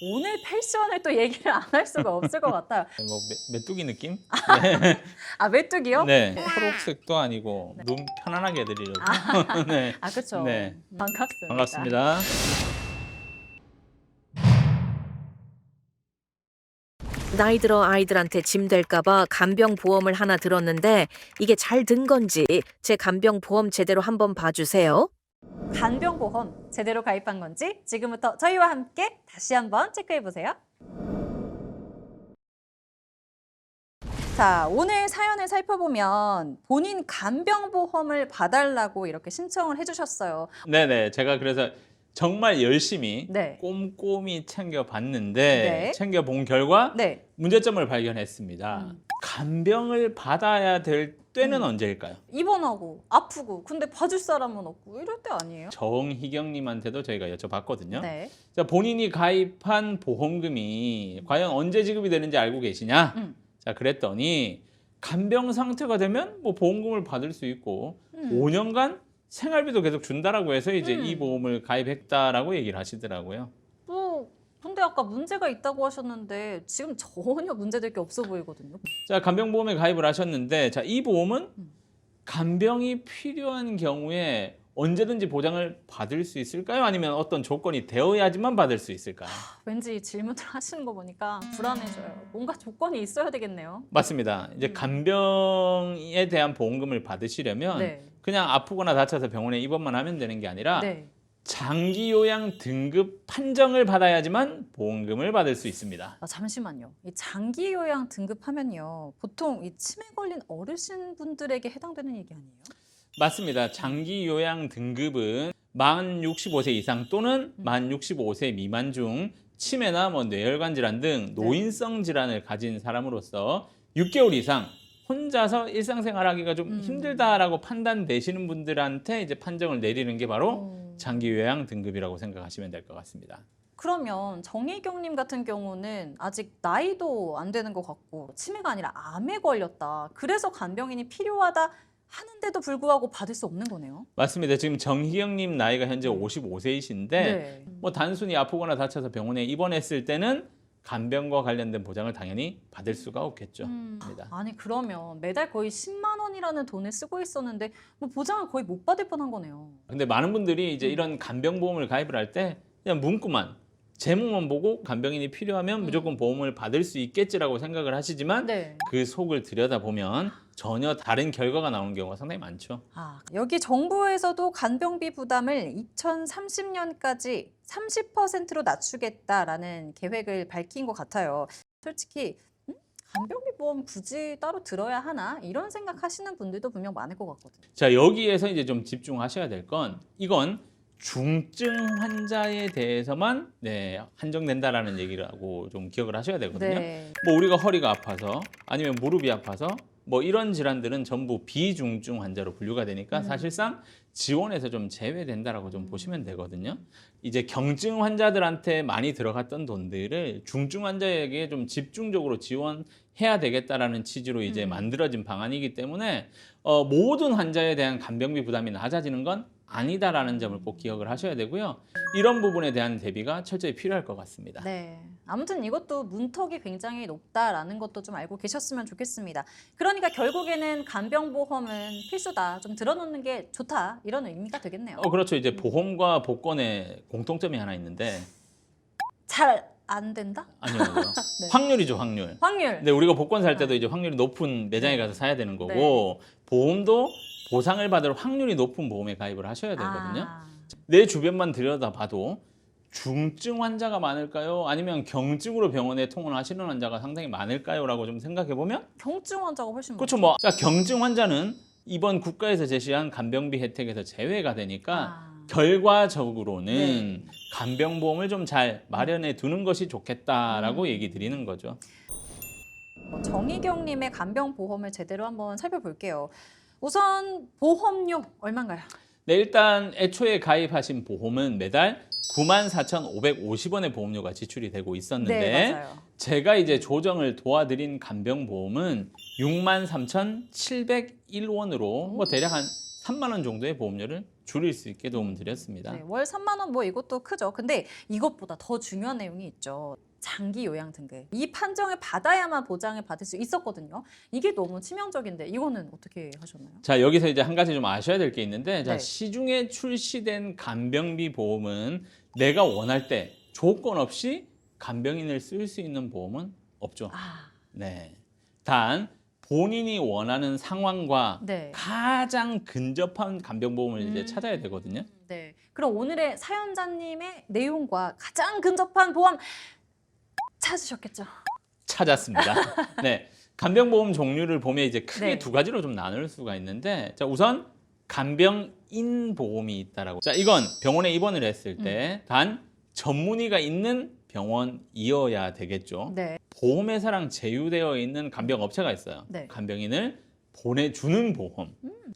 오늘 패션을 또 얘기를 안 할 수가 없을 것 같아요. 뭐 메뚜기 느낌? 아, 메뚜기요? 네. 초록색도 아니고 눈 편안하게 해드리려고. 네. 아, 그렇죠. 네. 반갑습니다. 반갑습니다. 나이 들어 아이들한테 짐 될까봐 간병 보험을 하나 들었는데 이게 잘 든 건지 제 간병 보험 제대로 한번 봐주세요. 간병보험 제대로 가입한 건지 지금부터 저희와 함께 다시 한번 체크해 보세요. 자, 오늘 사연을 살펴보면 본인 간병보험을 봐달라고 이렇게 신청을 해주셨어요. 네네. 제가 그래서 정말 열심히 네. 꼼꼼히 챙겨봤는데 네. 챙겨본 결과 네. 문제점을 발견했습니다. 간병을 받아야 될 때는 언제일까요? 입원하고 아프고 근데 봐줄 사람은 없고 이럴 때 아니에요? 정희경님한테도 저희가 여쭤봤거든요. 네. 자, 본인이 가입한 보험금이 과연 언제 지급이 되는지 알고 계시냐? 자, 그랬더니 간병 상태가 되면 뭐 보험금을 받을 수 있고 5년간 생활비도 계속 준다라고 해서 이제 이 보험을 가입했다라고 얘기를 하시더라고요. 근데 아까 문제가 있다고 하셨는데 지금 전혀 문제될 게 없어 보이거든요. 자, 간병보험에 가입을 하셨는데 자, 이 보험은 간병이 필요한 경우에 언제든지 보장을 받을 수 있을까요? 아니면 어떤 조건이 되어야지만 받을 수 있을까요? 왠지 질문을 하시는 거 보니까 불안해져요. 뭔가 조건이 있어야 되겠네요. 맞습니다. 이제 간병에 대한 보험금을 받으시려면 네. 그냥 아프거나 다쳐서 병원에 입원만 하면 되는 게 아니라 네. 장기 요양 등급 판정을 받아야지만 보험금을 받을 수 있습니다. 아, 잠시만요. 이 장기 요양 등급하면요. 보통 이 치매 걸린 어르신분들에게 해당되는 얘기 아니에요? 맞습니다. 장기 요양 등급은 만 65세 이상 또는 만 65세 미만 중 치매나 뭐 뇌혈관 질환 등 노인성 질환을 가진 사람으로서 6개월 이상 혼자서 일상생활하기가 좀 힘들다라고 판단되시는 분들한테 이제 판정을 내리는 게 바로 장기 요양 등급이라고 생각하시면 될 것 같습니다. 그러면 정희경님 같은 경우는 아직 나이도 안 되는 것 같고 치매가 아니라 암에 걸렸다. 그래서 간병인이 필요하다 하는데도 불구하고 받을 수 없는 거네요. 맞습니다. 지금 정희경님 나이가 현재 55세이신데 네. 뭐 단순히 아프거나 다쳐서 병원에 입원했을 때는 간병과 관련된 보장을 당연히 받을 수가 없겠죠. 아니 그러면 매달 거의 10만 원이라는 돈을 쓰고 있었는데 뭐 보장을 거의 못 받을 뻔한 거네요. 근데 많은 분들이 이제 이런 간병보험을 가입을 할 때 그냥 문구만 제목만 보고 간병인이 필요하면 무조건 보험을 받을 수 있겠지라고 생각을 하시지만 네. 그 속을 들여다보면 전혀 다른 결과가 나오는 경우가 상당히 많죠. 아, 여기 정부에서도 간병비 부담을 2030년까지 30%로 낮추겠다라는 계획을 밝힌 것 같아요. 솔직히 간병비 보험 굳이 따로 들어야 하나? 이런 생각하시는 분들도 분명 많을 것 같거든요. 자, 여기에서 이제 좀 집중하셔야 될 건 이건 중증 환자에 대해서만 한정된다라는 얘기라고 좀 기억을 하셔야 되거든요. 네. 뭐 우리가 허리가 아파서 아니면 무릎이 아파서 뭐 이런 질환들은 전부 비중증 환자로 분류가 되니까 사실상 지원에서 좀 제외된다라고 좀 보시면 되거든요. 이제 경증 환자들한테 많이 들어갔던 돈들을 중증 환자에게 좀 집중적으로 지원해야 되겠다라는 취지로 이제 만들어진 방안이기 때문에 모든 환자에 대한 간병비 부담이 낮아지는 건 아니다라는 점을 꼭 기억을 하셔야 되고요. 이런 부분에 대한 대비가 철저히 필요할 것 같습니다. 네. 아무튼 이것도 문턱이 굉장히 높다라는 것도 좀 알고 계셨으면 좋겠습니다. 그러니까 결국에는 간병보험은 필수다. 좀 들어놓는 게 좋다. 이런 의미가 되겠네요. 그렇죠. 이제 보험과 복권에 공통점이 하나 있는데 잘 안 된다? 아니요. 확률이죠, 확률. 확률. 근데 우리가 복권 살 때도 이제 확률이 높은 매장에 가서 사야 되는 거고 보험도 보상을 받을 확률이 높은 보험에 가입을 하셔야 되거든요. 내 주변만 들여다봐도 중증 환자가 많을까요? 아니면 경증으로 병원에 통원하시는 환자가 상당히 많을까요? 라고 좀 생각해 보면 경증 환자가 훨씬 그렇죠. 뭐 자, 경증 환자는 이번 국가에서 제시한 간병비 혜택에서 제외가 되니까 결과적으로는 간병보험을 좀 잘 마련해 두는 것이 좋겠다라고 얘기 드리는 거죠. 정희경님의 간병보험을 제대로 한번 살펴볼게요. 우선 보험료 얼마인가요? 네, 일단 애초에 가입하신 보험은 매달 94,550원의 보험료가 지출이 되고 있었는데 네, 맞아요. 제가 이제 조정을 도와드린 간병보험은 63,701원으로 뭐 대략 한 3만 원 정도의 보험료를 줄일 수 있게 도움을 드렸습니다. 네, 월 3만 원 뭐 이것도 크죠. 근데 이것보다 더 중요한 내용이 있죠. 장기 요양 등급. 이 판정을 받아야만 보장을 받을 수 있었거든요. 이게 너무 치명적인데 이거는 어떻게 하셨나요? 자, 여기서 이제 한 가지 좀 아셔야 될 게 있는데, 자, 네. 시중에 출시된 간병비 보험은 내가 원할 때 조건 없이 간병인을 쓸 수 있는 보험은 없죠. 아, 네. 단 본인이 원하는 상황과 네. 가장 근접한 간병보험을 이제 음. 찾아야 되거든요. 네. 그럼 오늘의 사연자님의 내용과 가장 근접한 보험 찾으셨겠죠? 찾았습니다. 네. 간병보험 종류를 보면 이제 크게 네. 두 가지로 좀 나눌 수가 있는데, 자, 우선 간병인 보험이 있다라고. 자, 이건 병원에 입원을 했을 때 단 전문의가 있는 병원이어야 되겠죠. 네. 보험회사랑 제휴되어 있는 간병업체가 있어요. 네. 간병인을 보내주는 보험.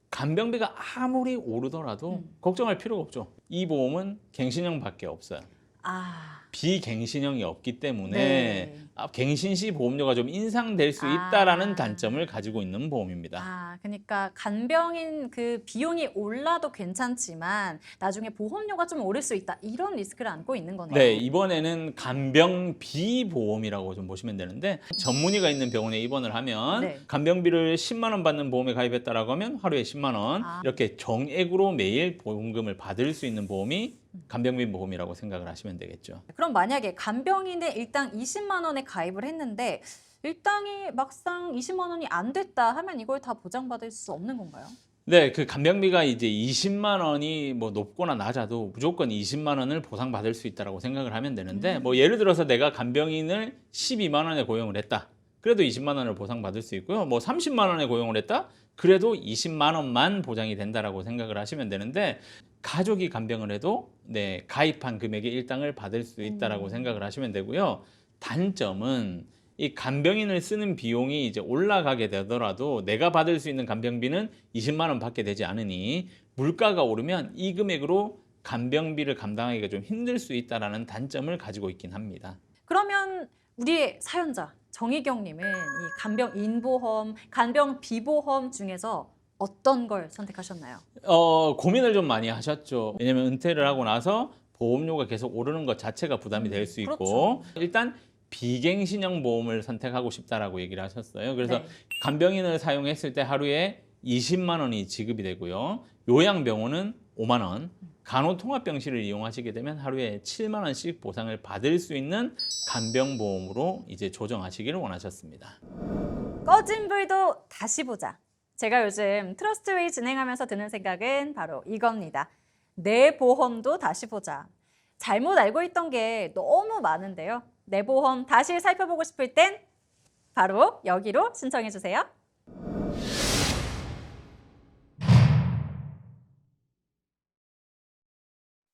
간병비가 아무리 오르더라도 걱정할 필요가 없죠. 이 보험은 갱신형밖에 없어요. 아, 비갱신형이 없기 때문에 네. 갱신 시 보험료가 좀 인상될 수 있다라는 단점을 가지고 있는 보험입니다. 아, 그러니까 간병인 그 비용이 올라도 괜찮지만 나중에 보험료가 좀 오를 수 있다. 이런 리스크를 안고 있는 거네요. 네, 이번에는 간병비 보험이라고 좀 보시면 되는데, 전문의가 있는 병원에 입원을 하면 네. 간병비를 10만 원 받는 보험에 가입했다라고 하면 하루에 10만 원 아. 이렇게 정액으로 매일 보험금을 받을 수 있는 보험이 간병비 보험이라고 생각을 하시면 되겠죠. 그럼 만약에 간병인에 일당 20만 원에 가입을 했는데 일당이 막상 20만 원이 안 됐다 하면 이걸 다 보장받을 수 없는 건가요? 네, 그 간병비가 이제 20만 원이 뭐 높거나 낮아도 무조건 20만 원을 보상받을 수 있다라고 생각을 하면 되는데, 뭐 예를 들어서 내가 간병인을 12만 원에 고용을 했다. 그래도 20만 원을 보상받을 수 있고요. 뭐 30만 원에 고용을 했다. 그래도 20만 원만 보장이 된다라고 생각을 하시면 되는데, 가족이 간병을 해도 네, 가입한 금액의 일당을 받을 수 있다라고 생각을 하시면 되고요. 단점은 이 간병인을 쓰는 비용이 이제 올라가게 되더라도 내가 받을 수 있는 간병비는 20만 원 받게 되지 않으니, 물가가 오르면 이 금액으로 간병비를 감당하기가 좀 힘들 수 있다라는 단점을 가지고 있긴 합니다. 그러면 우리의 사연자 정희경님은 이 간병인 보험, 간병 비보험 중에서 어떤 걸 선택하셨나요? 고민을 좀 많이 하셨죠. 왜냐면 은퇴를 하고 나서 보험료가 계속 오르는 것 자체가 부담이 될 수 있고, 그렇죠. 일단 비갱신형 보험을 선택하고 싶다라고 얘기를 하셨어요. 그래서 네. 간병인을 사용했을 때 하루에 20만 원이 지급이 되고요. 요양병원은 5만 원, 간호통합병실을 이용하시게 되면 하루에 7만 원씩 보상을 받을 수 있는 간병보험으로 이제 조정하시기를 원하셨습니다. 꺼진 불도 다시 보자. 제가 요즘 트러스트웨이 진행하면서 드는 생각은 바로 이겁니다. 내 보험도 다시 보자. 잘못 알고 있던 게 너무 많은데요. 내 보험 다시 살펴보고 싶을 땐 바로 여기로 신청해 주세요.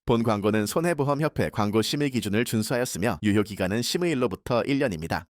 본 광고는 손해보험협회 광고 심의 기준을 준수하였으며 유효기간은 심의일로부터 1년입니다.